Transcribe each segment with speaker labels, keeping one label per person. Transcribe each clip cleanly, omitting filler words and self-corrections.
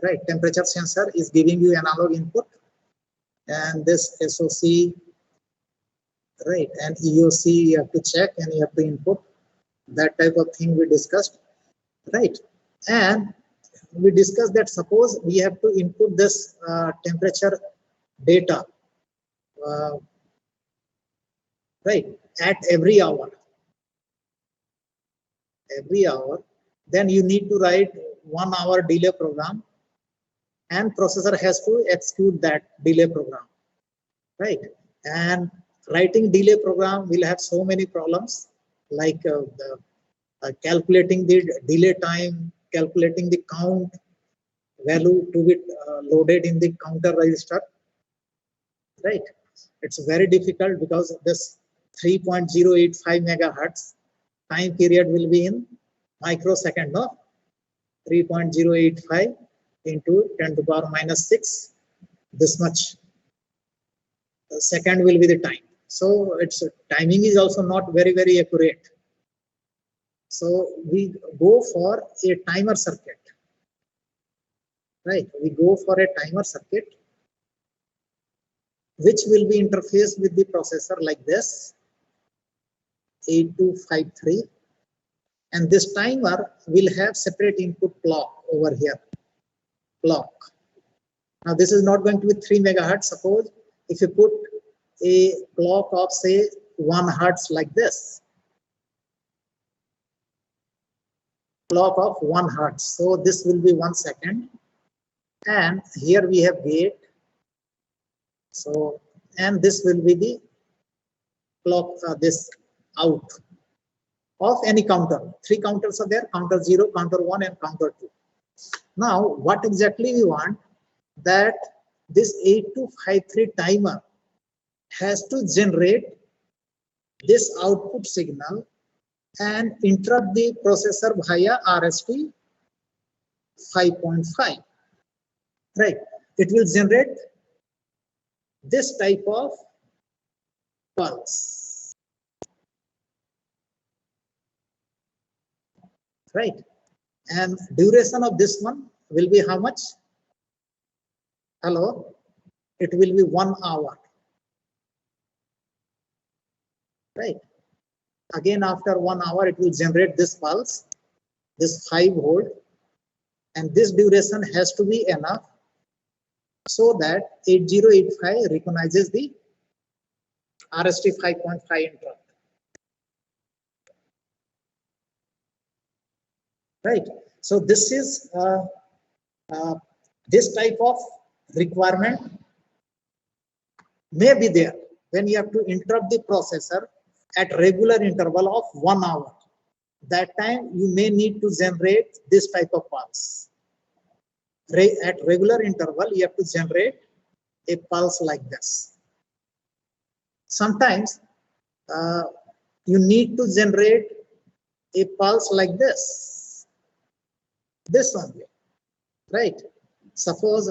Speaker 1: right? Temperature sensor is giving you analog input, and this SOC, right, and EOC you have to check and you have to input. That type of thing we discussed, right? And we discussed that suppose we have to input this temperature data, right, at every hour, then you need to write 1 hour delay program, and processor has to execute that delay program, right? And writing delay program will have so many problems, like calculating the delay time, calculating the count value to be loaded in the counter register, right? It's very difficult because this 3.085 megahertz time period will be in microsecond, no? 3.085 into 10 to the power minus 6, this much second will be the time. So its timing is also not very accurate. So we go for a timer circuit, right? We go for a timer circuit which will be interfaced with the processor like this, 8253, and this timer will have separate input clock over here, clock. Now this is not going to be 3 megahertz. Suppose if you put a clock of say 1 hertz like this, clock of 1 hertz, so this will be 1 second, and here we have gate, so, and this will be the clock, this out of any counter. 3 counters are there, counter 0, counter 1 and counter 2. Now what exactly we want, that this 8253 timer has to generate this output signal and interrupt the processor via RST 5.5, right? It will generate this type of pulse, right? And duration of this one will be how much? Hello, it will be 1 hour, right? Again, after 1 hour, it will generate this pulse, this 5 volt, and this duration has to be enough so that 8085 recognizes the RST 5.5 interrupt, right? So this is this type of requirement may be there when you have to interrupt the processor at regular interval of 1 hour. That time you may need to generate this type of pulse. At regular interval you have to generate a pulse like this. Sometimes you need to generate a pulse like this only, right? Suppose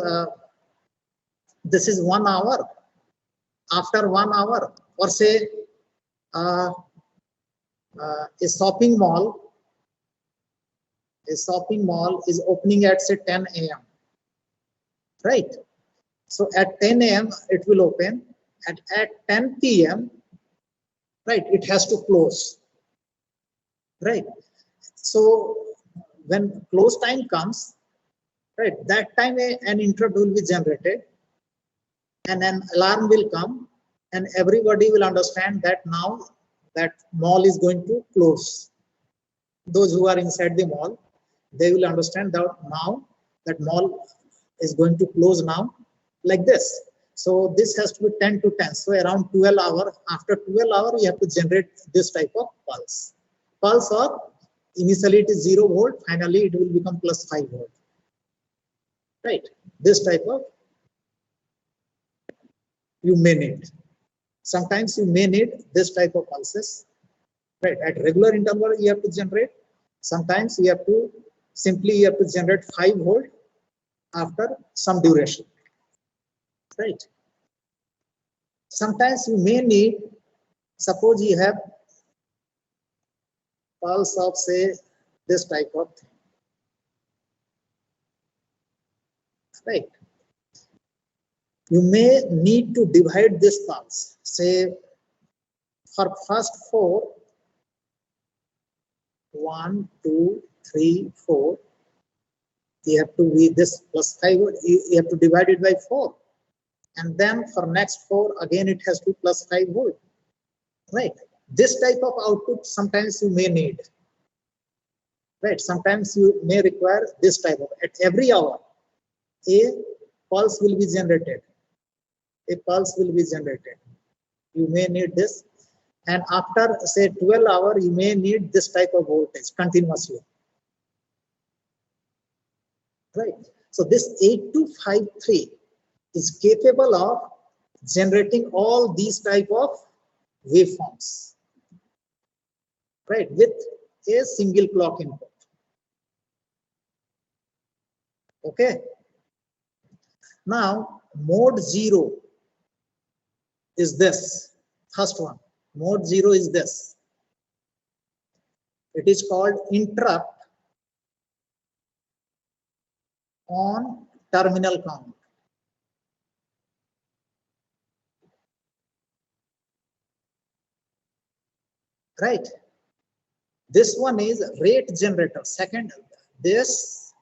Speaker 1: this is 1 hour. After 1 hour, or say a shopping mall is opening at say 10 a.m. right? So at 10 a.m. it will open, and at 10 p.m. right, it has to close, right? So when close time comes, right, that time an interrupt will be generated and an alarm will come, and everybody will understand that now that mall is going to close. Those who are inside the mall, they will understand that now that mall is going to close now, like this. So this has to be 10 to 10. So around 12 hours. After 12 hours, you have to generate this type of pulse. Pulse of initially it is 0 volt. Finally, it will become plus 5 volt. Right. This type of you may need. Sometimes you may need this type of pulses. Right. At regular interval, you have to generate. Sometimes you have to simply generate 5 volt after some duration. Right. Sometimes you may need, suppose you have pulse of say this type of thing. right? You may need to divide this pulse. Say for first 4, 1, 2, 3, 4. You have to be this plus 5. You have to divide it by 4, and then for next 4 again it has to plus 5 volt. Right? This type of output sometimes you may need. Right? Sometimes you may require this type of. At every hour, a pulse will be generated. A pulse will be generated. You may need this, and after say 12 hours, you may need this type of voltage continuously. Right? So this 8253 is capable of generating all these type of waveforms, right, with a single clock input. Okay. Now mode 0 is this first one. Mode 0 is this. It is called interrupt on terminal count. Right? This one is rate generator. Second, this,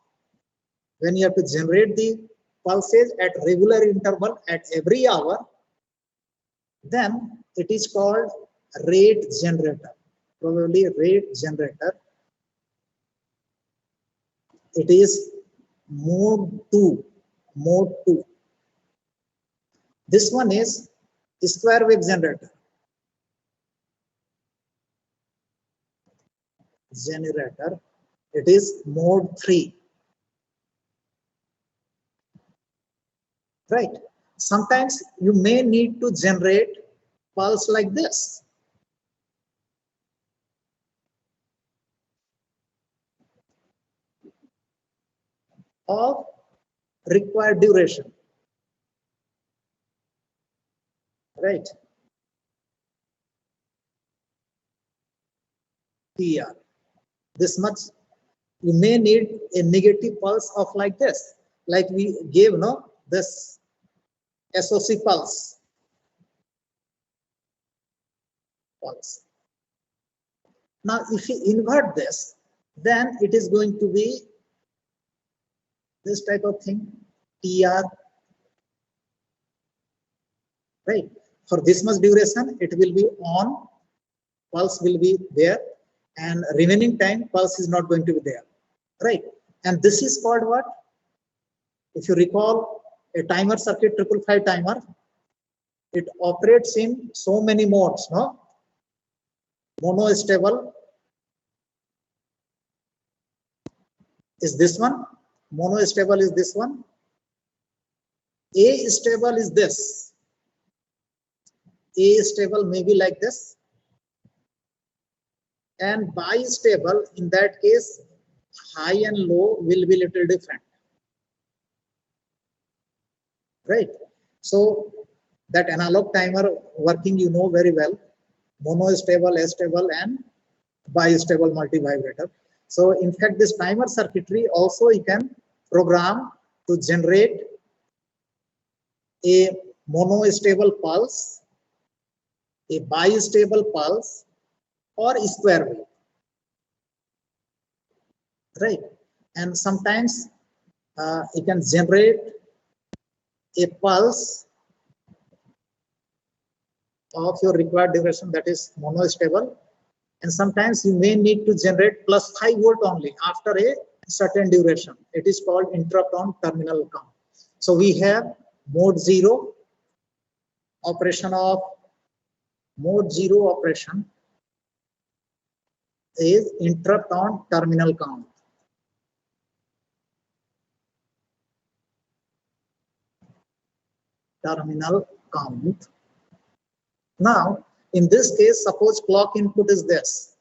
Speaker 1: when you have to generate the pulses at regular interval at every hour, then it is called rate generator. Probably rate generator. It is mode 2. Mode 2. This one is square wave generator. It is mode 3. Right? Sometimes you may need to generate pulse like this. Of required duration. Right? TR. This much. You may need a negative pulse of like this, like we gave, no, this SOC pulse. Now, if you invert this, then it is going to be this type of thing, TR. Right? For this much duration, it will be on, pulse will be there, and remaining time, pulse is not going to be there. Right? And this is called what? If you recall a timer circuit, 555 timer, it operates in so many modes, no? Monostable is this one. Monostable is this one. A-stable is this. A-stable may be like this. And bistable, in that case, high and low will be little different. Right? So that analog timer working, you know very well. Monostable, A-stable, and bistable multivibrator. So in fact, this timer circuitry also you can program to generate a monostable pulse, a bistable pulse, or a square wave. Right? And sometimes you can generate a pulse of your required duration, that is monostable, and sometimes you may need to generate plus 5 volt only after a certain duration. It is called interrupt on terminal count. So we have mode 0 operation of mode 0 operation is interrupt on terminal count. Terminal count. Now, in this case, suppose clock input is this.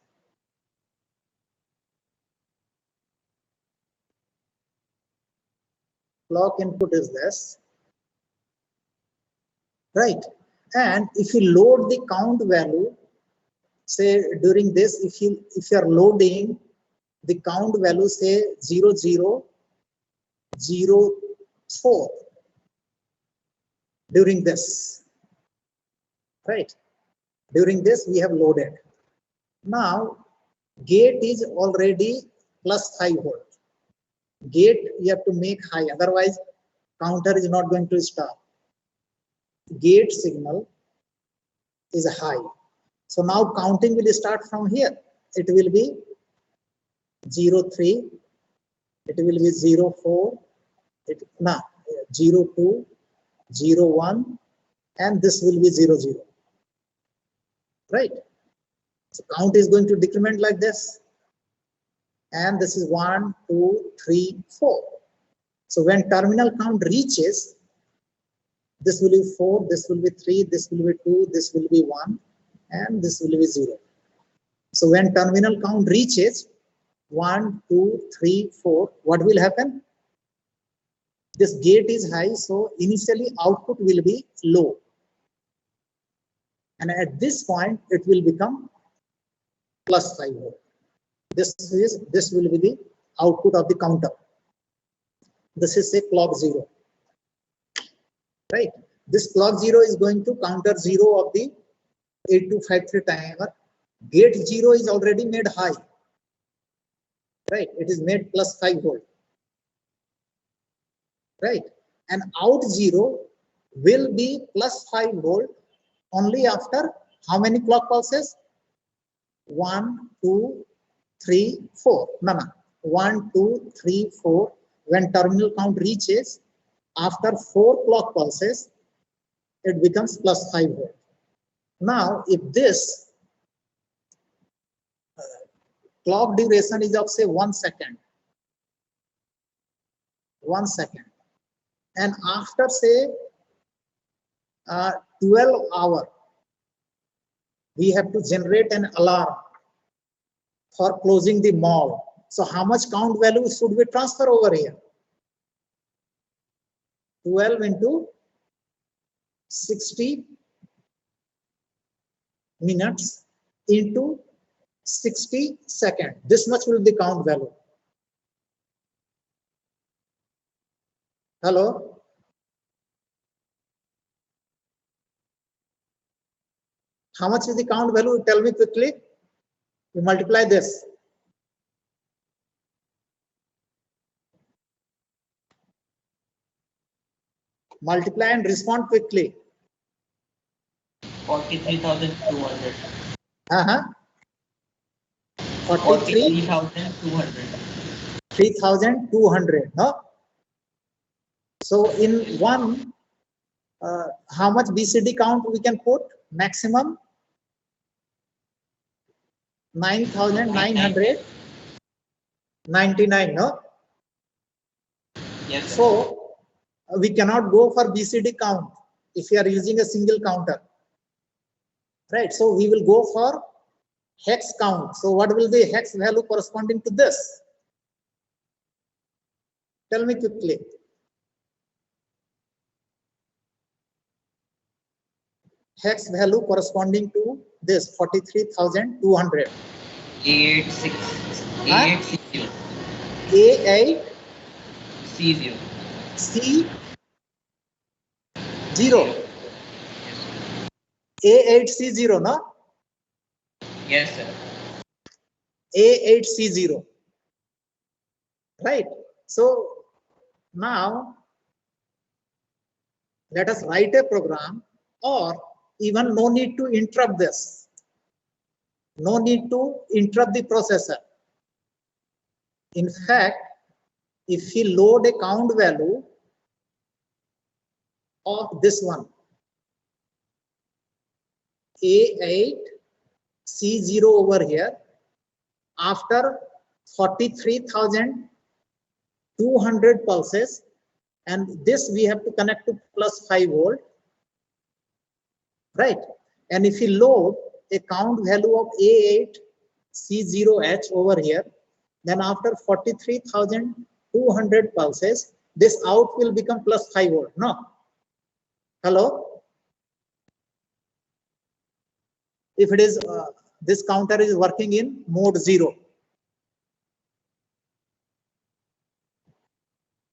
Speaker 1: Clock input is this. Right? And if you load the count value, say during this, if you are loading the count value, say 00, 0, 4 during this, right? During this we have loaded. Now gate is already plus 5 volt. Gate you have to make high, otherwise counter is not going to start. Gate signal is high. So now counting will start from here. It will be 03, it will be 04, 02, 01, and this will be 00. Right? So count is going to decrement like this. And this is 1, 2, 3, 4. So when terminal count reaches, this will be 4, this will be 3, this will be 2, this will be 1, and this will be 0. So when terminal count reaches 1, 2, 3, 4, what will happen? This gate is high, so initially output will be low. And at this point, it will become plus 5 volt. This will be the output of the counter. This is a clock 0. Right? This clock 0 is going to counter 0 of the 8253 timer. Gate 0 is already made high. Right? It is made plus 5 volt. Right? And out 0 will be plus 5 volt only after how many clock pulses? 1, 2, 3, 4. No. 1, 2, 3, 4. When terminal count reaches, after 4 clock pulses, it becomes plus 5 volt. Now, if this clock duration is of say 1 second, 1 second, and after say 12 hours, we have to generate an alarm for closing the mall. So how much count value should we transfer over here? 12 into 60 minutes into 60 seconds. This much will be the count value. Hello? How much is the count value? Tell me quickly. You multiply this. Multiply and respond quickly.
Speaker 2: 43,200.
Speaker 1: 43,200. 3,200. No? So in one, how much BCD count we can put? Maximum 9,999. No?
Speaker 2: Yes, sir.
Speaker 1: So we cannot go for BCD count if we are using a single counter. Right? So we will go for hex count. So what will be hex value corresponding to this? Tell me quickly. Hex value corresponding to this 43,200.
Speaker 2: A86. A8C0.
Speaker 1: A8
Speaker 2: C0.
Speaker 1: C0. A8C0, no?
Speaker 2: Yes, sir.
Speaker 1: A8C0. Right? So now let us write a program, or even no need to interrupt this. No need to interrupt the processor. In fact, if we load a count value of this one, A8C0 over here, after 43,200 pulses, and this we have to connect to plus 5 volt, right? And if we load a count value of A8C0H over here, then after 43,200 pulses, this out will become plus 5 volt. No? Hello? If it is, this counter is working in mode 0.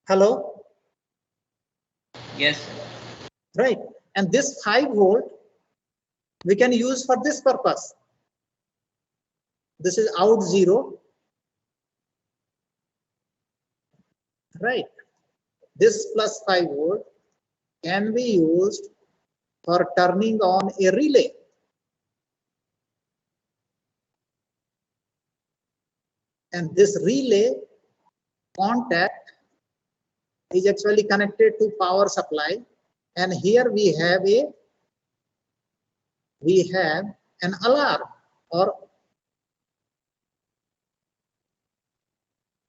Speaker 1: Hello?
Speaker 2: Yes, sir.
Speaker 1: right? And this 5 volt we can use for this purpose. This is out 0, right? This plus 5 volt can be used for turning on a relay. And this relay contact is actually connected to power supply, and here we have an alarm, or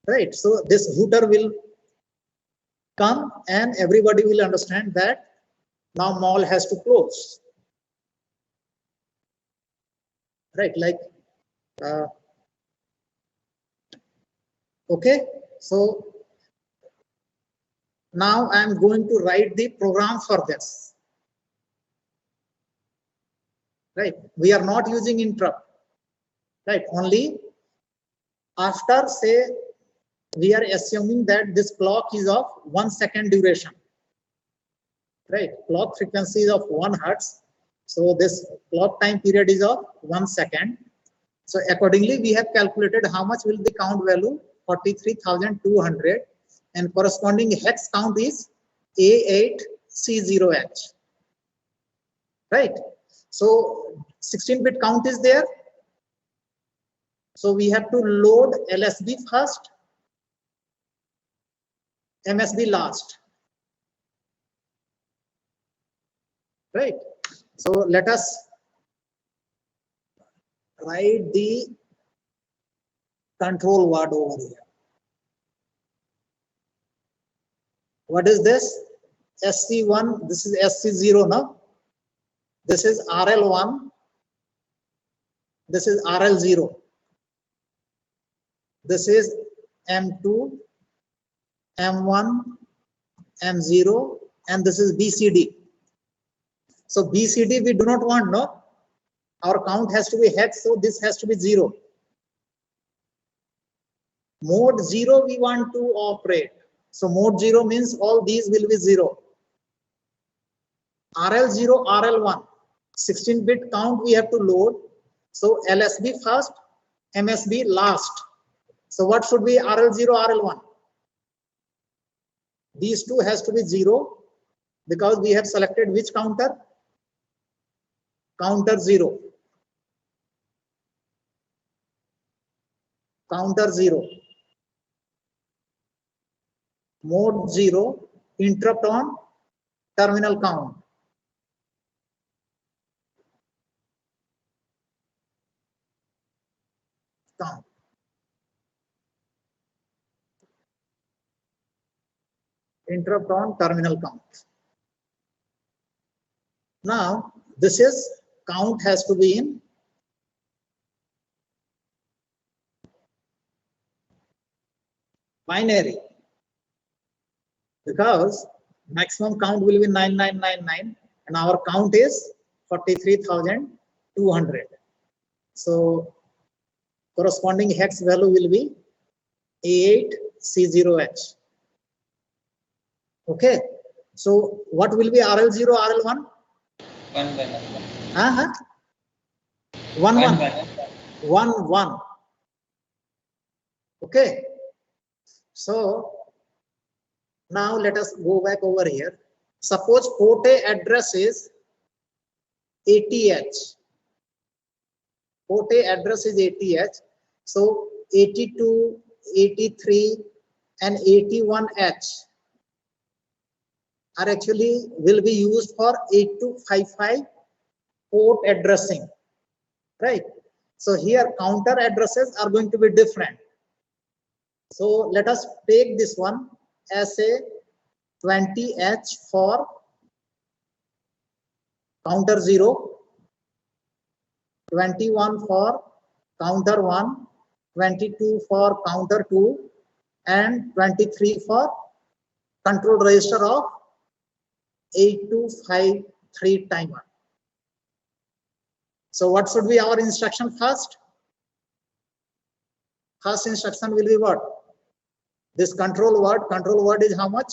Speaker 1: right. So this hooter will come and everybody will understand that now mall has to close, right? Like okay, so now I am going to write the program for this, right? We are not using interrupt, right? Only after, say, we are assuming that this clock is of 1 second duration, right? Clock frequency is of 1 hertz. So this clock time period is of 1 second. So accordingly, we have calculated how much will the count value, 43,200, and corresponding hex count is A8C0H, right? So 16-bit count is there. So we have to load LSB first, MSB last, right? So let us write the control word over here. What is this? SC1, this is SC0 now. This is RL1, this is RL0. This is M2, M1, M0, and this is BCD. So BCD we do not want, no? Our count has to be hex, so this has to be 0. Mode 0 we want to operate. So mode 0 means all these will be 0. RL0, RL1, 16-bit count we have to load. So LSB first, MSB last. So what should be RL0, RL1? These two has to be 0 because we have selected which counter? Counter 0. Counter 0. Mode 0, interrupt on terminal count. Count. Interrupt on terminal count. Now, this is count has to be in binary because maximum count will be 9999 and our count is 43,200. So corresponding hex value will be A8C0H. Okay. So what will be RL0, RL1?
Speaker 2: 1 by
Speaker 1: 1. 1 1.
Speaker 2: 1.
Speaker 1: 1 1. Okay. So now let us go back over here. Suppose port A address is 80H. Port A address is 80H. So 82, 83, and 81H are actually will be used for 8255 port addressing, right? So here counter addresses are going to be different. So let us take this one as a 20H for counter 0, 21 for counter 1, 22 for counter 2, and 23 for control register of 8253 timer. So what should be our instruction first? First instruction will be what? This control word is how much?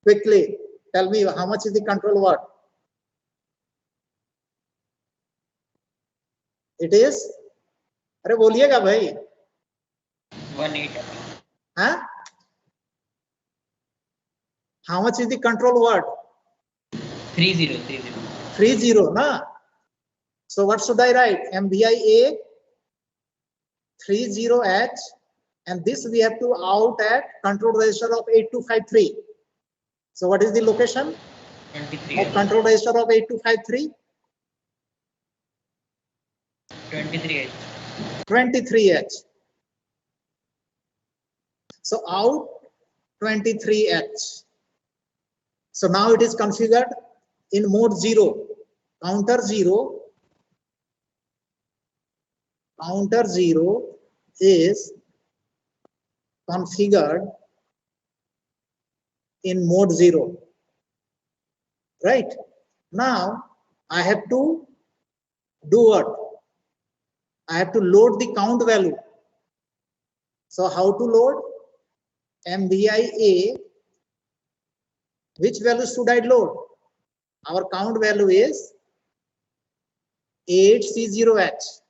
Speaker 1: Quickly. Tell me how much is the control word? It is, अरे बोलिएगा भाई,
Speaker 2: 180.
Speaker 1: हाँ? How much is the control word?
Speaker 2: 30.
Speaker 1: 30, na? So what should I write? MVIA 30H, and this we have to out at control register of 8253. So what is the location
Speaker 2: 23.
Speaker 1: of control register of 8253?
Speaker 2: 23H.
Speaker 1: 23H. So out 23H. So now it is configured in mode 0. Counter 0. Counter 0 is configured in mode 0. Right? Now I have to do what? I have to load the count value. So how to load? MVIA. Which value should I load? Our count value is 8C0H.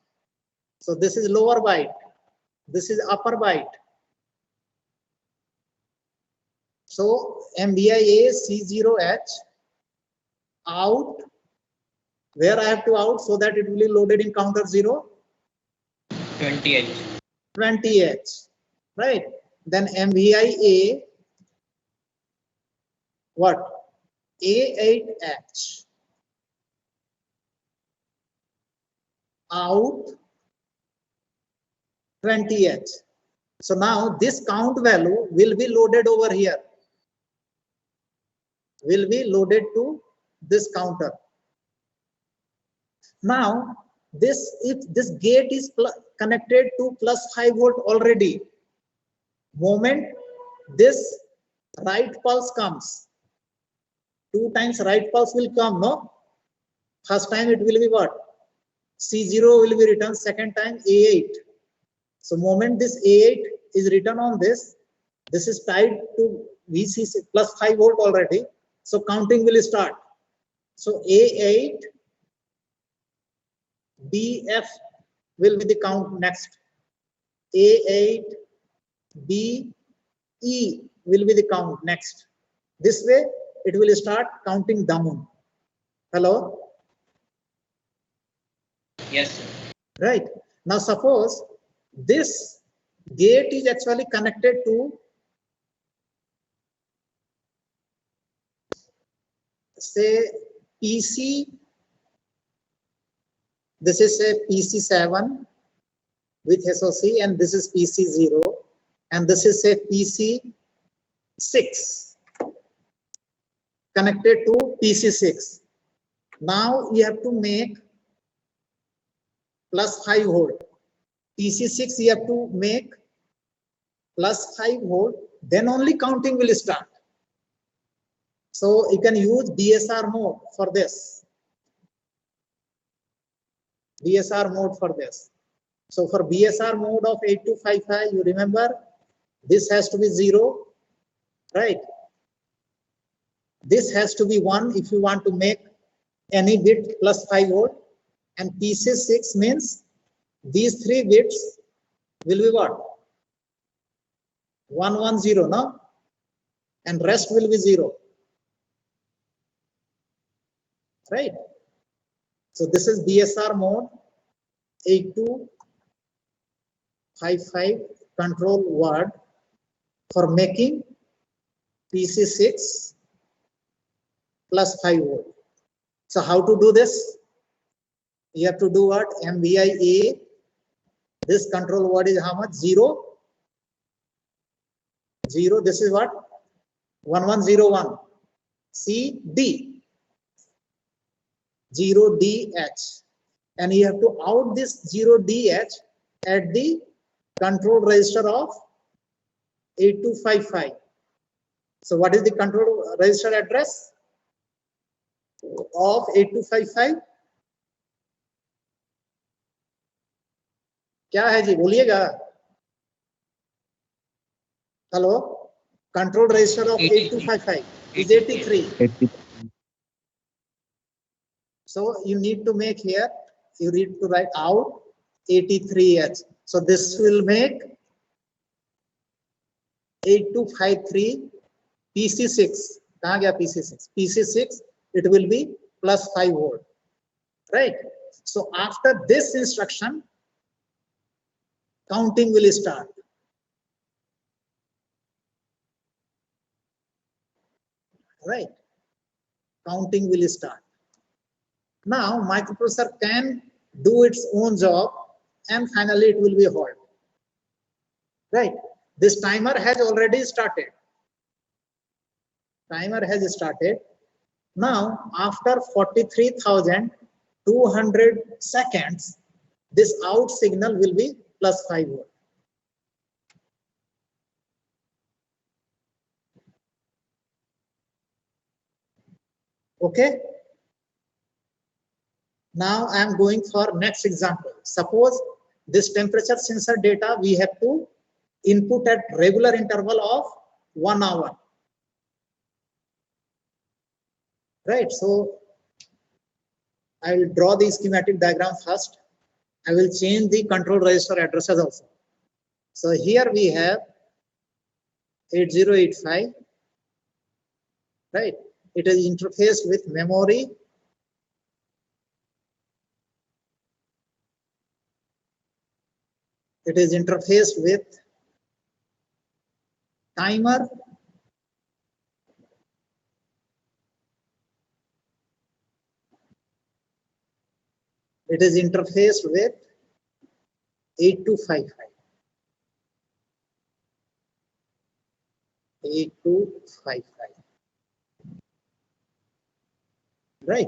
Speaker 1: So this is lower byte. This is upper byte. So MVIA C0H out. Where I have to out so that it will be loaded in counter 0?
Speaker 2: 20H.
Speaker 1: 20H. Right? Then MVIA what? A8H out 20H. So now this count value will be loaded over here. Will be loaded to this counter. Now this, if this gate is connected to +5 volt already, moment this right pulse comes, 2 times right pulse will come, no? First time it will be what? C0 will be written, second time A8. So moment this A8 is written on this is tied to VCC +5 volt already. So counting will start. So A8 BF will be the count next. A8 BE will be the count next. This way it will start counting down. Hello?
Speaker 2: Yes, sir.
Speaker 1: Right. Now suppose this gate is actually connected to, say, PC. This is a PC7 with SOC, and this is PC0, and this is a PC6 connected to PC6. Now you have to make +5 volt. PC6 you have to make +5 volt, then only counting will start. So you can use BSR mode for this. BSR mode for this. So for BSR mode of 8255, you remember this has to be 0, right? This has to be 1 if you want to make any bit +5 volt, and PC6 means these 3 bits will be what? 110, no? And rest will be 0. Right? So this is BSR mode 8255 control word for making PC6 +5 volt. So how to do this? You have to do what? MVIA. This control word is how much? 0. 0. This is what? 1101. CD. 0DH. And you have to out this 0DH at the control register of 8255. So what is the control register address of 8255? क्या है जी, बोलिएगा. Hello, control register of 8255. is 83.
Speaker 3: 80.
Speaker 1: So you need to make here, you need to write out 83H. So this will make 8253 PC6. कहाँ गया PC6? PC6, it will be plus 5 volt, right? So after this instruction, counting will start. Right? Counting will start. Now microprocessor can do its own job and finally it will be halt. Right? This timer has already started. Timer has started. Now after 43,200 seconds, this out signal will be plus 5 volt. Okay. Now I am going for next example. Suppose this temperature sensor data we have to input at regular interval of 1 hour. Right. So I will draw the schematic diagram first. I will change the control register addresses also. So here we have 8085. Right. It is interfaced with memory. It is interfaced with timer. It is interfaced with 8255. 8255. Right.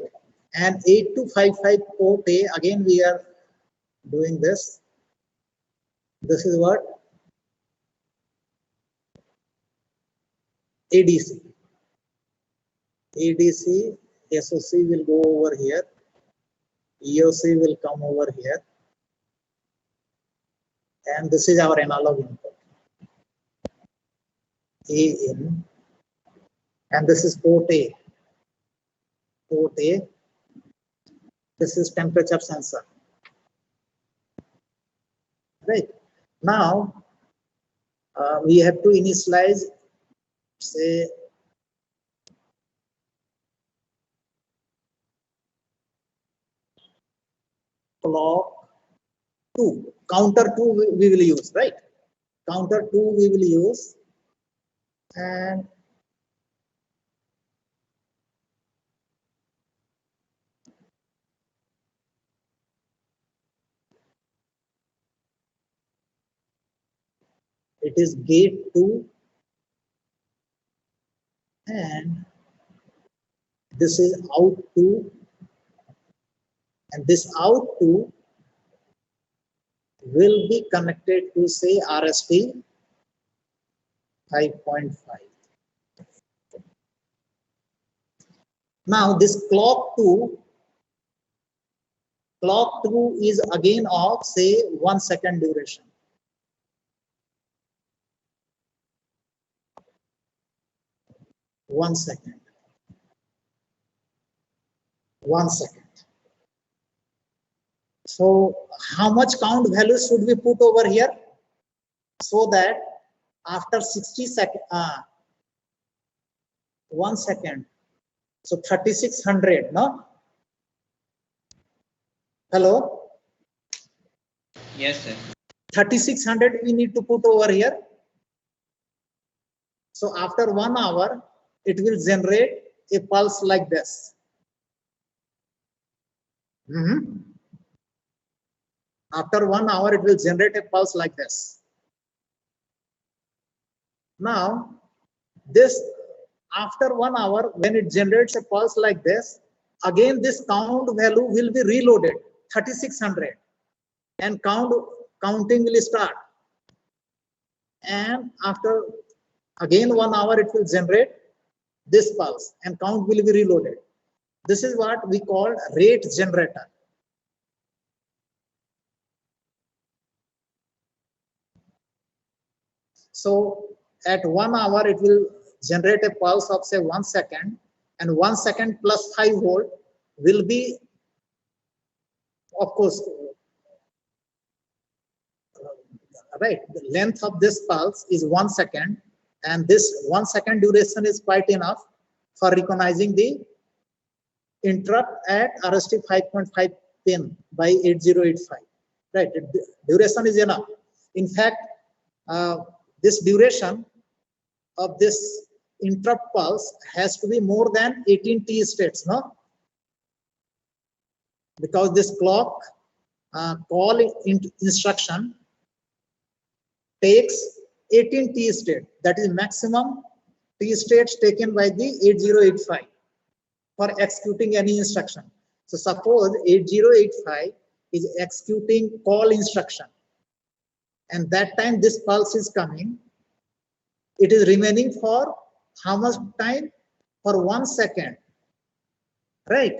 Speaker 1: And 8255 port A, again we are doing this. This is what? ADC. ADC, SOC will go over here. EOC will come over here. And this is our analog input. A in. And this is port A. Port A. This is temperature sensor. Right. Now, we have to initialize, say, clock 2. Counter 2 we will use, right? Counter 2 we will use. And it is gate 2 and this is out 2 and this out 2 will be connected to, say, RST 5.5. Now this clock 2 is again of, say, 1 second duration. One second. So how much count value should we put over here so that after 60 seconds, 1 second, so 3600, no? Hello?
Speaker 2: Yes, sir.
Speaker 1: 3600 we need to put over here. So after 1 hour, it will generate a pulse like this. After 1 hour, it will generate a pulse like this. Now, this after 1 hour, when it generates a pulse like this, again this count value will be reloaded, 3600, and counting will start. And after again 1 hour, it will generate this pulse and count will be reloaded. This is what we call rate generator. So at 1 hour, it will generate a pulse of say 1 second, and 1 second plus 5 volt will be, of course, right, the length of this pulse is 1 second, and this 1 second duration is quite enough for recognizing the interrupt at RST 5.5 pin by 8085. Right, duration is enough. In fact, this duration of this interrupt pulse has to be more than 18 T states, no? Because this clock call instruction takes 18 T state. That is maximum T states taken by the 8085 for executing any instruction. So suppose 8085 is executing call instruction, and that time this pulse is coming. It is remaining for how much time? For 1 second, right?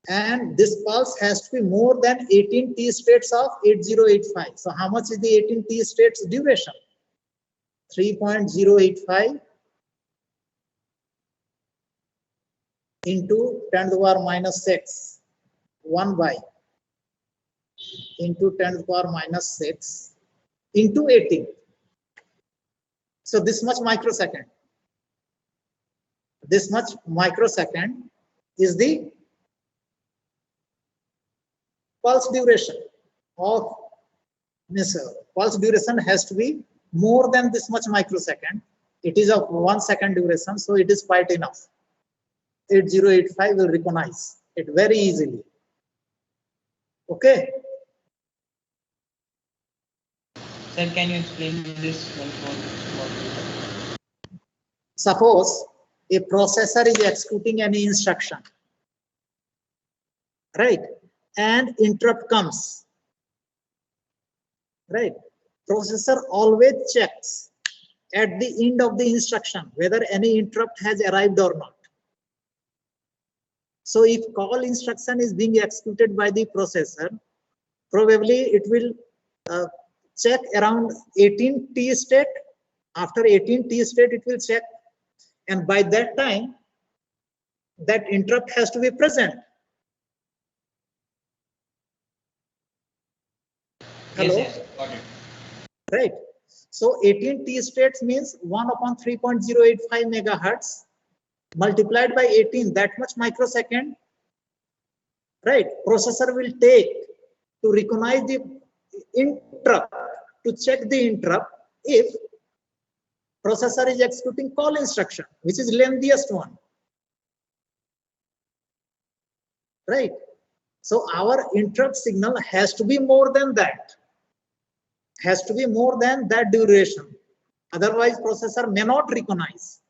Speaker 1: And this pulse has to be more than 18 T states of 8085. So how much is the 18 T states duration? 3.085 into 10 to the power minus 6, 1 by into 10 to the power minus 6 into 18. So this much microsecond. This much microsecond is the pulse duration of pulse duration has to be more than this much microsecond. It is of 1 second duration, so it is quite enough. 8085 will recognize it very easily. Okay.
Speaker 2: Sir, can you explain this one for?
Speaker 1: Suppose a processor is executing any instruction, right? And interrupt comes, right? Processor always checks at the end of the instruction whether any interrupt has arrived or not. So if call instruction is being executed by the processor, probably it will check around 18 T state. After 18 T state, it will check, and by that time, that interrupt has to be present. Hello?
Speaker 2: Yes, got it.
Speaker 1: Right. So 18 T states means 1 upon 3.085 megahertz multiplied by 18, that much microsecond. Right. Processor will take to recognize the interrupt, to check the interrupt if processor is executing call instruction, which is lengthiest one. Right. So our interrupt signal has to be more than that. Has to be more than that duration. Otherwise, processor may not recognize.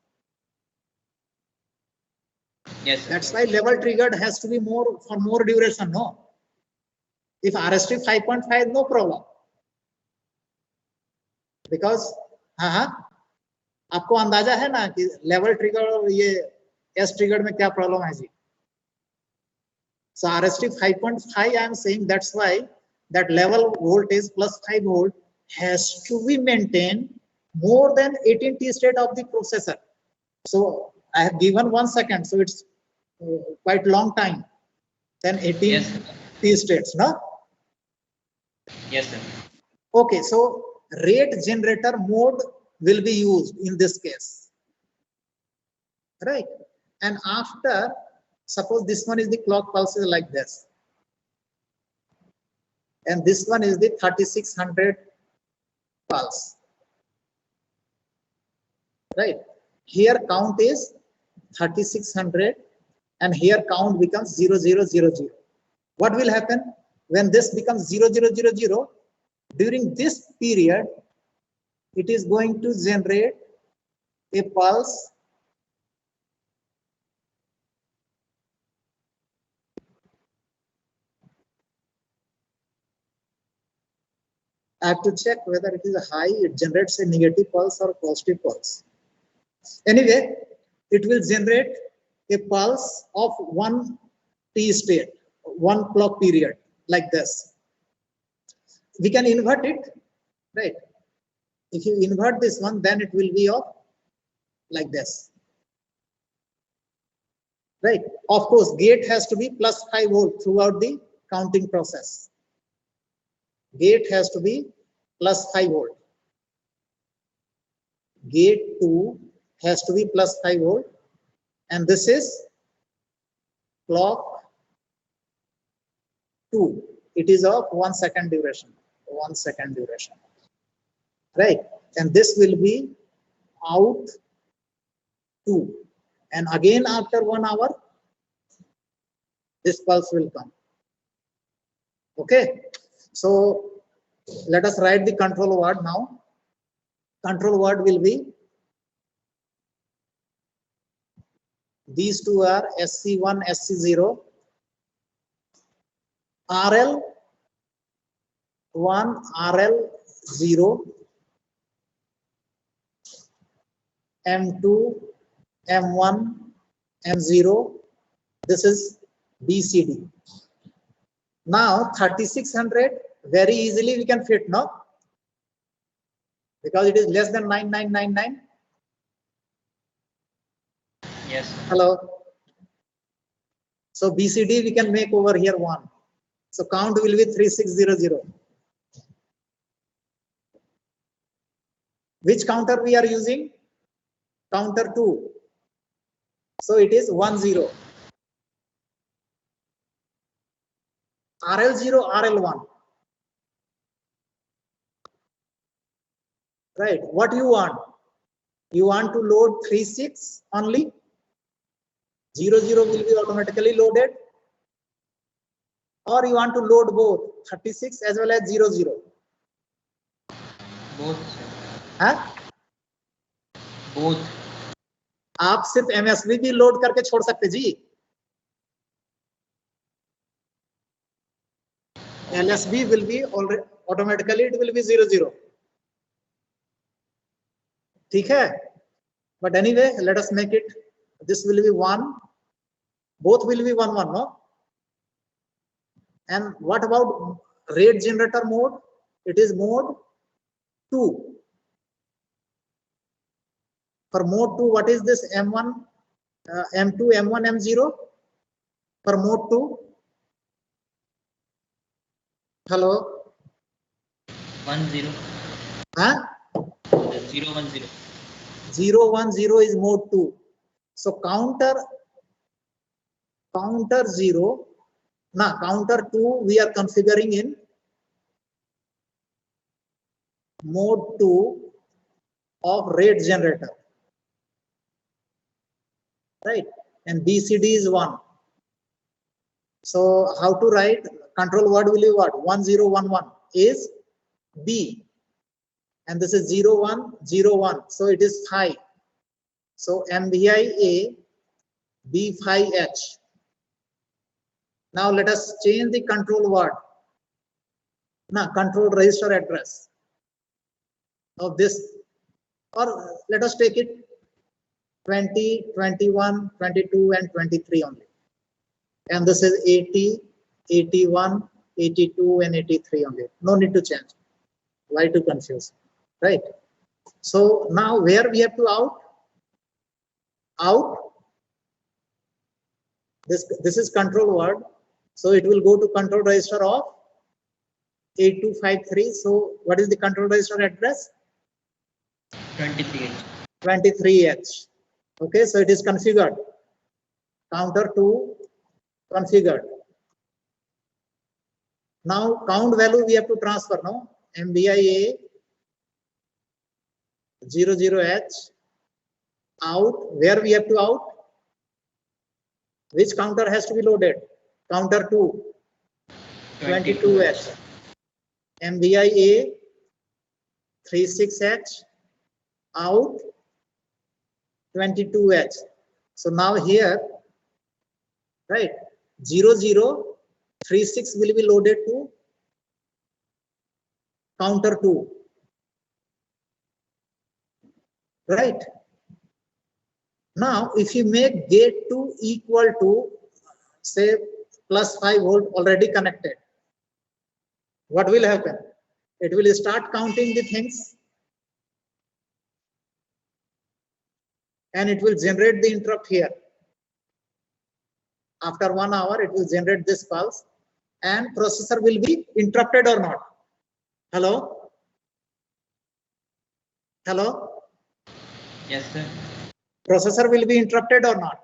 Speaker 2: Yes, sir.
Speaker 1: That's why level triggered has to be more for more duration. No. If RST 5.5, no problem. Because आपको अंदाजा है ना कि level trigger और ये S trigger में क्या problem है जी. So RST 5.5, I am saying that's why that level voltage plus 5 volt has to be maintained more than 18 T state of the processor. So I have given 1 second, so it's quite long time. Then 18
Speaker 2: Yes,
Speaker 1: T states, no?
Speaker 2: yes, sir.
Speaker 1: Okay, so rate generator mode will be used in this case, right? And after, suppose this one is the clock pulses like this, and this one is the 3600 pulse, right? Here count is 3600, and here count becomes 0000. What will happen when this becomes 0000? During this period, it is going to generate a pulse I have to check whether it is a high, it generates a negative pulse or positive pulse. Anyway, it will generate a pulse of 1 T state, 1 clock period, like this. We can invert it, right? If you invert this one, then it will be of like this. Right. Of course, gate has to be plus 5 volt throughout the counting process. Gate has to be plus 5 volt. Gate 2 has to be plus 5 volt, and this is clock 2. It is of 1 second duration. 1 second duration. Right. And this will be out 2. And again after 1 hour, this pulse will come. Okay. So let us write the control word now. Control word will be, these two are SC1, SC0, RL1, RL0, M2, M1, M0. This is BCD. Now 3600 very easily we can fit, no? Because it is less than 9999.
Speaker 2: Yes.
Speaker 1: Hello. So BCD we can make over here 1. So count will be 3600. Which counter we are using? Counter 2. So it is 10. RL0, RL1. Right. What you want? You want to load 36 only? 00 will be automatically loaded. Or you want to load both 36 as well as 00?
Speaker 2: Both.
Speaker 1: हाँ?
Speaker 2: Both.
Speaker 1: आप सिर्फ MSB भी load करके छोड़ सकते जी. LSB will be already automatically it will be 00. ठीक है? But anyway, let us make it. This will be 1. Both will be 1 1, no? And what about rate generator mode? It is mode 2. For mode 2, what is this? M1, M2, M1, M0? For mode 2? Hello?
Speaker 2: 10.
Speaker 1: Huh?
Speaker 2: 010.
Speaker 1: 010 is mode 2. So counter 0. Now counter 2 we are configuring in mode 2 of rate generator. Right? And BCD is 1. So how to write? Control word will be what? 1011 is B. And this is 0101. So it is 5. So MVIA B5H. Now let us change the control word. Now control register address of this, or let us take it 20, 21, 22 and 23 only. And this is 80, 81, 82 and 83 only. No need to change. Why to confuse? Right? So now where we have to out? Out. This is control word. So it will go to control register of 8253. So what is the control register address?
Speaker 2: 23H.
Speaker 1: 23H. Okay, so it is configured. Counter 2 configured. Now count value we have to transfer, no? MVIA 00H out. Where we have to out? Which counter has to be loaded? Counter 2 22H. MVIA 36H out 22H. So now here, right, 0036 will be loaded to counter 2. Right. Now, if you make gate 2 equal to, say, plus 5 volt already connected, what will happen? It will start counting the things. and it will generate the interrupt here. After 1 hour, it will generate this pulse, and processor will be interrupted or not. Hello? Hello?
Speaker 2: Yes, sir.
Speaker 1: Processor will be interrupted or not.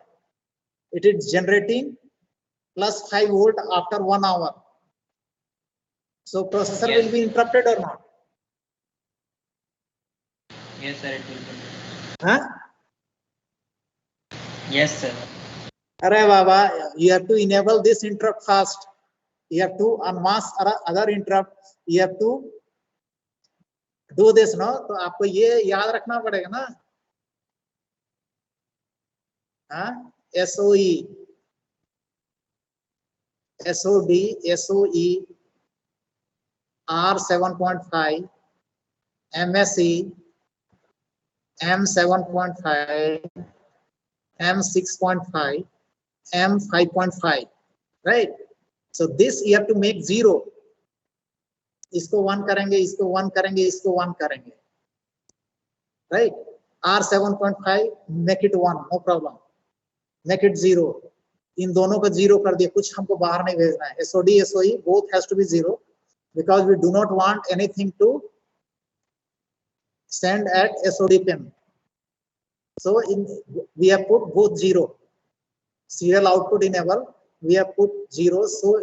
Speaker 1: It is generating plus 5 volt after 1 hour. So processor
Speaker 2: Yes.
Speaker 1: will be interrupted or not?
Speaker 2: Yes, sir, it will be.
Speaker 1: Huh?
Speaker 2: Yes, sir.
Speaker 1: Arey Baba, you have to enable this interrupt fast. You have to unmask other interrupt. You have to do this, no? तो आपको ये याद रखना पड़ेगा ना? हाँ? SOE, SOD, SOE, R7.5, MSE, M7.5, M6.5, M5.5, right? So this you have to make 0. इसको 1 करेंगे, इसको 1 करेंगे, इसको 1 करेंगे, right? R7.5 make it 1, no problem. Make it 0. इन दोनों को 0 कर दिया, कुछ हमको बाहर नहीं भेजना है. SOD, SOE both has to be 0 because we do not want anything to send at SOD pin. So we have put both 0. Serial output enable, we have put 0. So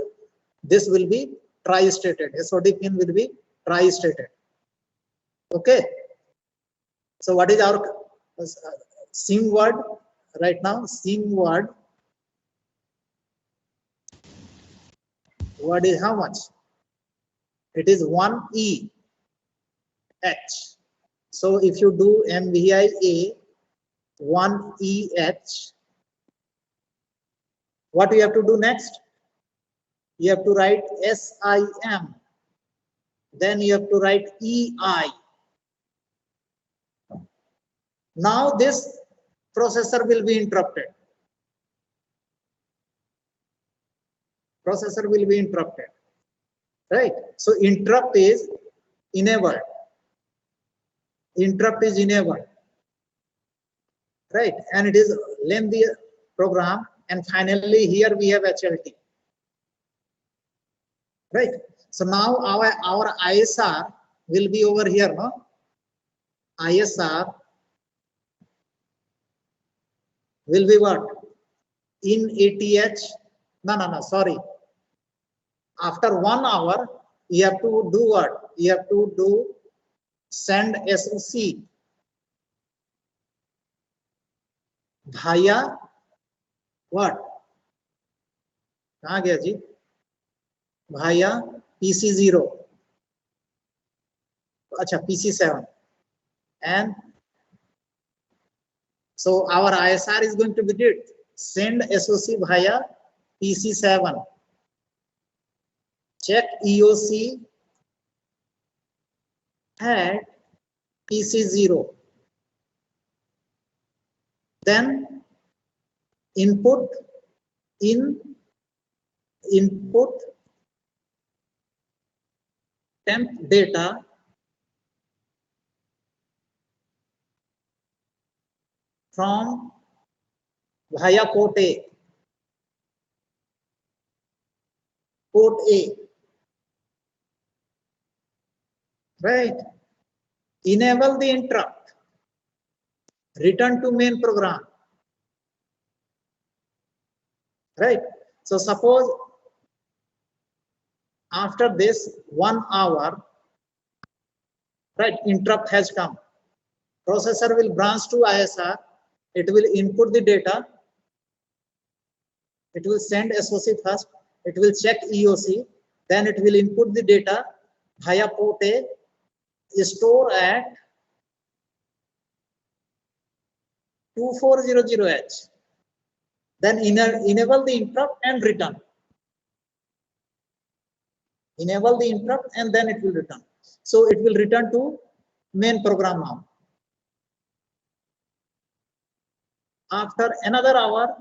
Speaker 1: this will be tri-stated. SOD pin will be tri-stated. Okay. So what is our SIM word right now? SIM word. Word is how much? It is 1E H. So if you do MVIA 1EH, what you have to do next? You have to write SIM. Then you have to write EI. Now this processor will be interrupted. Processor will be interrupted. Right? So interrupt is enabled. Interrupt is enabled. Right? And it is lengthy program. And finally here we have HLT. Right? So now our ISR will be over here, no? ISR will be what? In ATH. No, sorry. After 1 hour, you have to do what? You have to do send SOC via what? कहाँ गया जी? Via PC0. अच्छा, PC7. And so our ISR is going to be did send SOC via PC7. Check EOC at PC0. Then input temp data from via port A. Port A. Right? Enable the interrupt. Return to main program. Right? So suppose after this 1 hour, right, interrupt has come. Processor will branch to ISR. It will input the data. It will send SOC first. It will check EOC. Then it will input the data via port A, store at 2400H. Then enable the interrupt and return. Enable the interrupt and then it will return. So it will return to main program now. After another hour,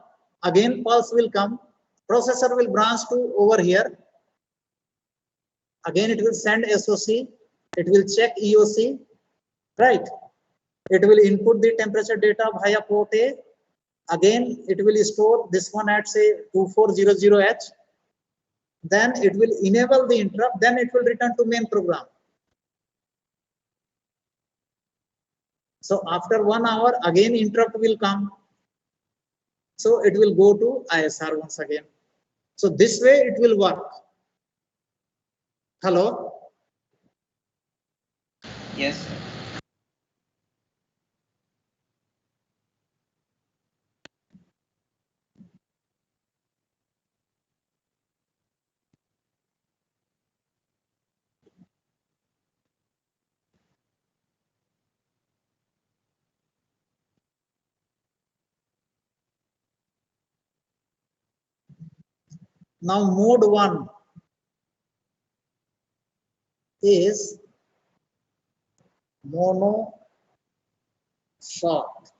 Speaker 1: again pulse will come. Processor will branch to over here. Again it will send SOC. It will check EOC. Right? It will input the temperature data via port A. Again, it will store this one at say 2400H. Then it will enable the interrupt. Then it will return to main program. So after 1 hour, again interrupt will come. So it will go to ISR once again. So this way it will work. Hello?
Speaker 2: Yes, sir.
Speaker 1: Now mode 1 is mono short.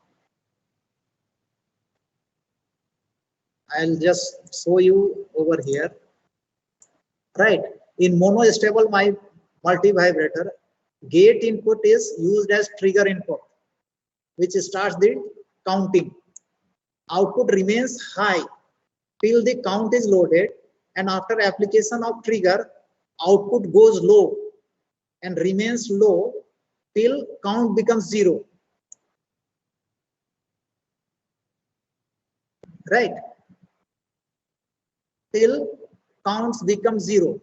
Speaker 1: I'll just show you over here. Right. In mono stable multi-vibrator, gate input is used as trigger input, which starts the counting. Output remains high till the count is loaded, and after application of trigger, output goes low and remains low till count becomes 0. Right? Till counts become 0.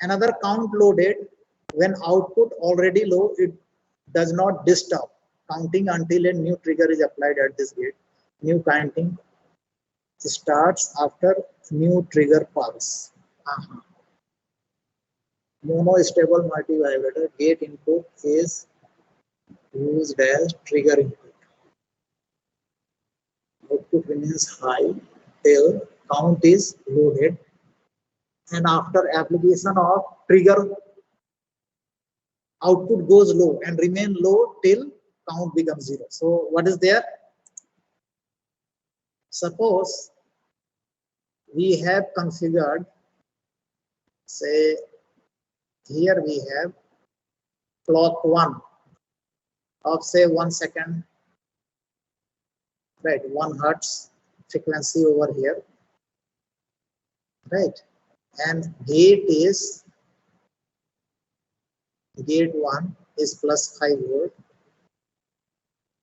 Speaker 1: Another count loaded when output already low, it does not disturb counting until a new trigger is applied at this gate. New counting starts after new trigger pulse. Mono stable multi-vibrator gate input is used as trigger input. Output remains high till count is loaded, and after application of trigger, output goes low and remain low till count becomes 0. So what is there? Suppose we have configured, say here we have clock 1 of say 1 second, right, 1 hertz frequency over here, right, and gate 1 is plus 5 volt.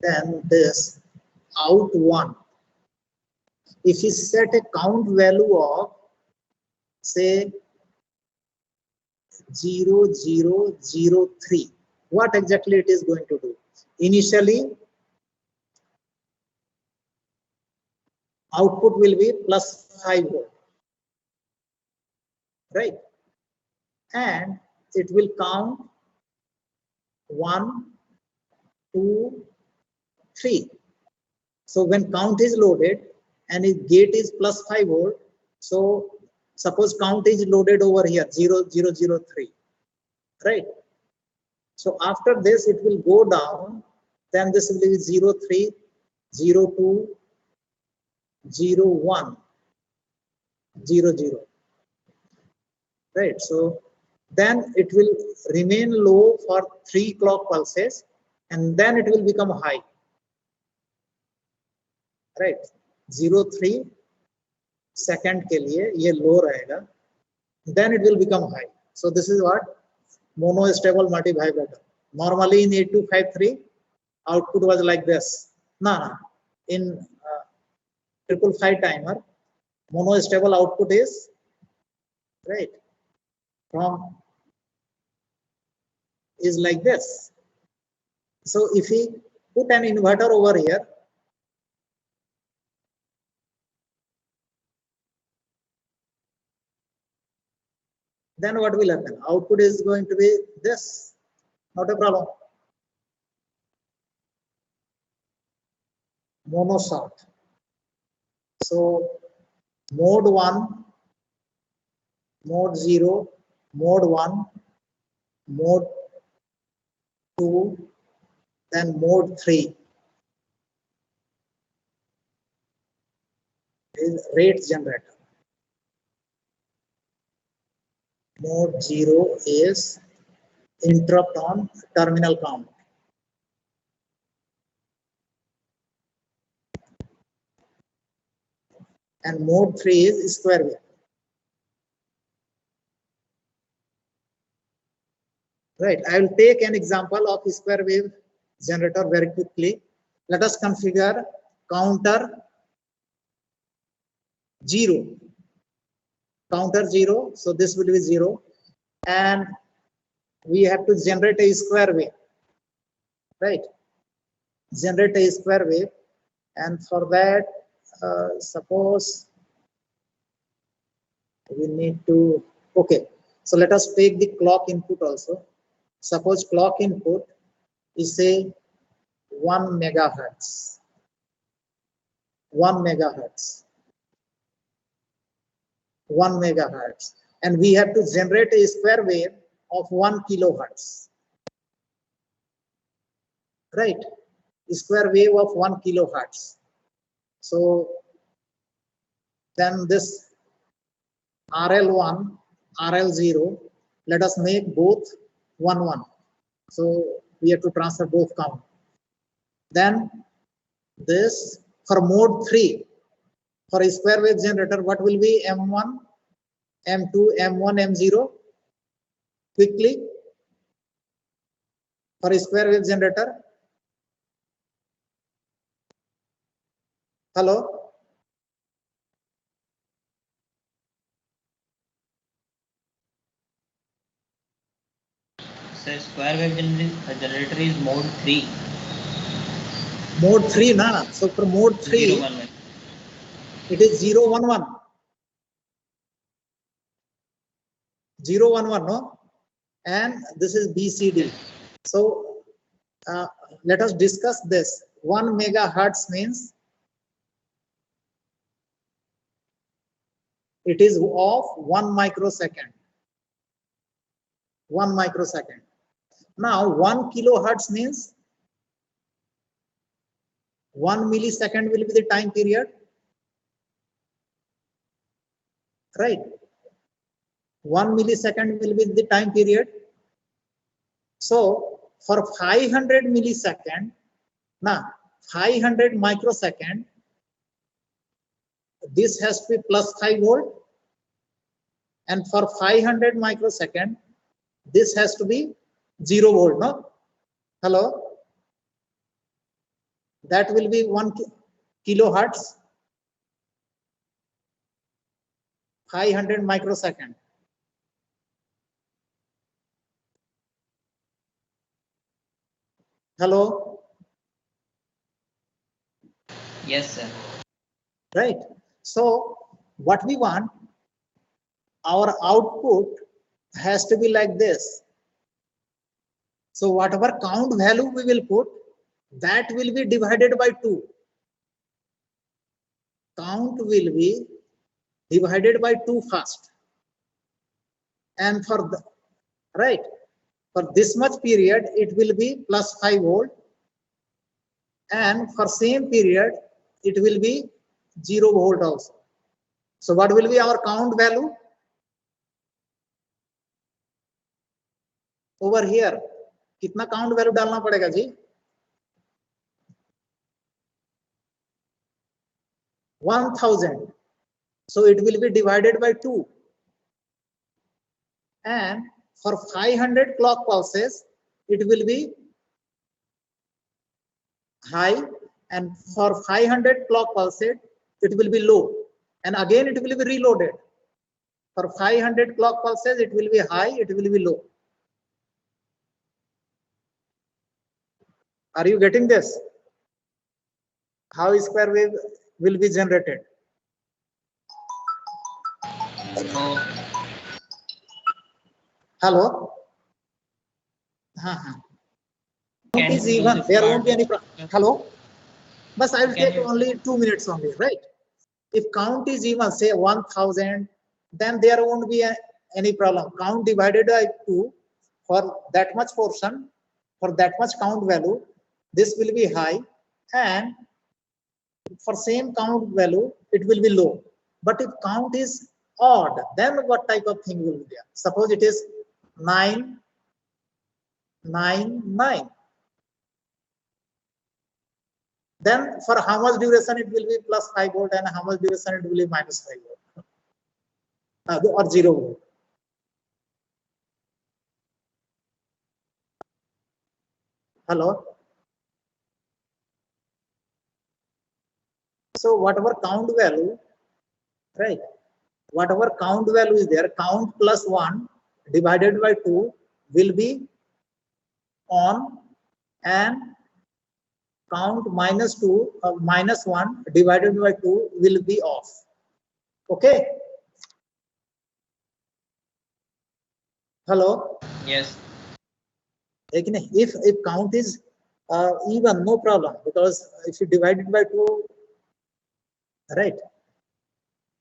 Speaker 1: Then this out 1, if you set a count value of say 0003, what exactly it is going to do? Initially output will be plus 5 volt, right, and it will count 1, 2, 3. So when count is loaded and its gate is plus 5 volt, so suppose count is loaded over here 0003, right? So after this it will go down, then this will be 03, 02, 01, 00, right? So then it will remain low for 3 clock pulses, and then it will become high, right? 03 second के लिए ये low रहेगा, then it will become high. So this is what mono stable multi-vibrator. Normally in 8253 output was like this. No, in 555 timer mono stable output is right from is like this. So if we put an inverter over here, then what will happen? Output is going to be this, not a problem. Mono short. So mode 1, mode 0, mode 1, mode 2, then mode 3 is rate generator. Mode 0 is interrupt on terminal count. and mode 3 is square wave. Right, I will take an example of square wave generator very quickly. Let us configure counter 0. Counter 0, so this will be 0, and we have to generate a square wave, right? Generate a square wave, and for that, suppose we need to, okay, so let us take the clock input also. Suppose clock input is say 1 megahertz. 1 megahertz. 1 megahertz. And we have to generate a square wave of 1 kilohertz. Right? A square wave of 1 kilohertz. So then this RL1, RL0, let us make both 1, 1. So we have to transfer both count. Then this for mode 3, for a square wave generator, what will be M1, M2, M1, M0? Quickly, for a square wave generator. Hello?
Speaker 2: Sir, square wave generator is mode 3.
Speaker 1: Mode 3, na? So for mode 3,
Speaker 2: 0, 1, 1.
Speaker 1: it is 0, 1, 1. 0, 1, 1, no? And this is BCD. So let us discuss this. 1 megahertz means it is of 1 microsecond. 1 microsecond. Now 1 kilohertz means 1 millisecond will be the time period. Right? 1 millisecond will be the time period. So for 500 millisecond, now 500 microsecond, this has to be plus 5 volt, and for 500 microsecond, this has to be 0 volt, no? Hello? That will be 1 kilohertz, 500 microsecond. Hello?
Speaker 2: Yes, sir.
Speaker 1: Right. So what we want, our output has to be like this. So whatever count value we will put, that will be divided by 2. Count will be divided by 2 first. And for the, right, for this much period, it will be plus 5 volt. And for same period, it will be 0 volt also. So what will be our count value? Over here, कितना count value डालना पड़ेगा जी? 1000. So it will be divided by 2. And for 500 clock pulses, it will be high, and for 500 clock pulses, it will be low. And again, it will be reloaded. For 500 clock pulses, it will be high, it will be low. Are you getting this? How square wave will be generated?
Speaker 2: So,
Speaker 1: Hello? Count is even. There won't be any problem. Hello? But I will take only 2 minutes only, right? If count is even, say 1000, then there won't be any problem. Count divided by 2 for that much portion, for that much count value, this will be high, and for same count value, it will be low. But if count is odd, then what type of thing will be there? Suppose it is 9, 9, 9. Then for how much duration it will be plus 5 volt and how much duration it will be minus 5 volt or 0 volt. Hello. So whatever count value, right? Whatever count value is there, count plus 1 divided by 2 will be on, and count minus 2 minus 1 divided by 2 will be off. Okay. Hello.
Speaker 2: Yes.
Speaker 1: If count is even, no problem, because if you divide it by 2, right,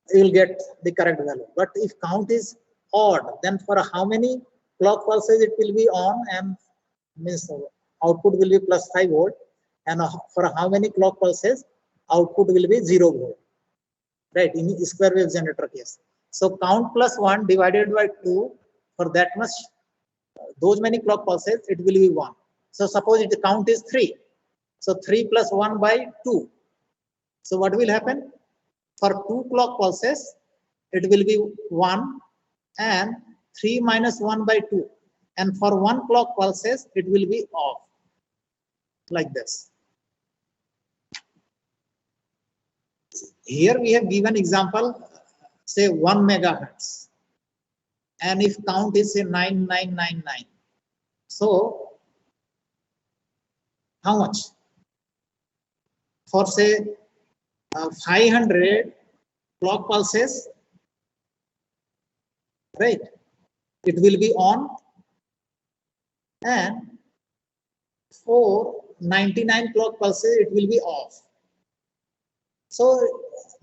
Speaker 1: you will get the correct value. But if count is odd, then for how many clock pulses it will be on, and means output will be plus 5 volt, and for how many clock pulses output will be 0 volt, right, in square wave generator case. So count plus 1 divided by 2, for that much, those many clock pulses it will be 1. So suppose the count is 3, so 3 plus 1 by 2. So what will happen? For 2 clock pulses it will be 1, and 3 minus 1 by 2, and for 1 clock pulses it will be off, like this. Here we have given example, say 1 megahertz, and if count is say 9999, so how much? For say 500 clock pulses, right, it will be on, and for 99 clock pulses it will be off. So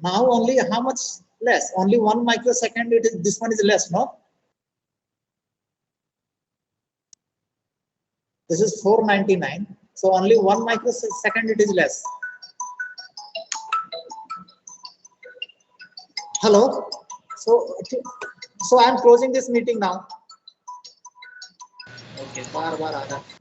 Speaker 1: now only how much less? Only 1 microsecond. It is, this one is less, no? This is 499. So only 1 microsecond it is less. Hello. So I am closing this meeting now.
Speaker 2: Okay.
Speaker 1: बार बार आ रहा है.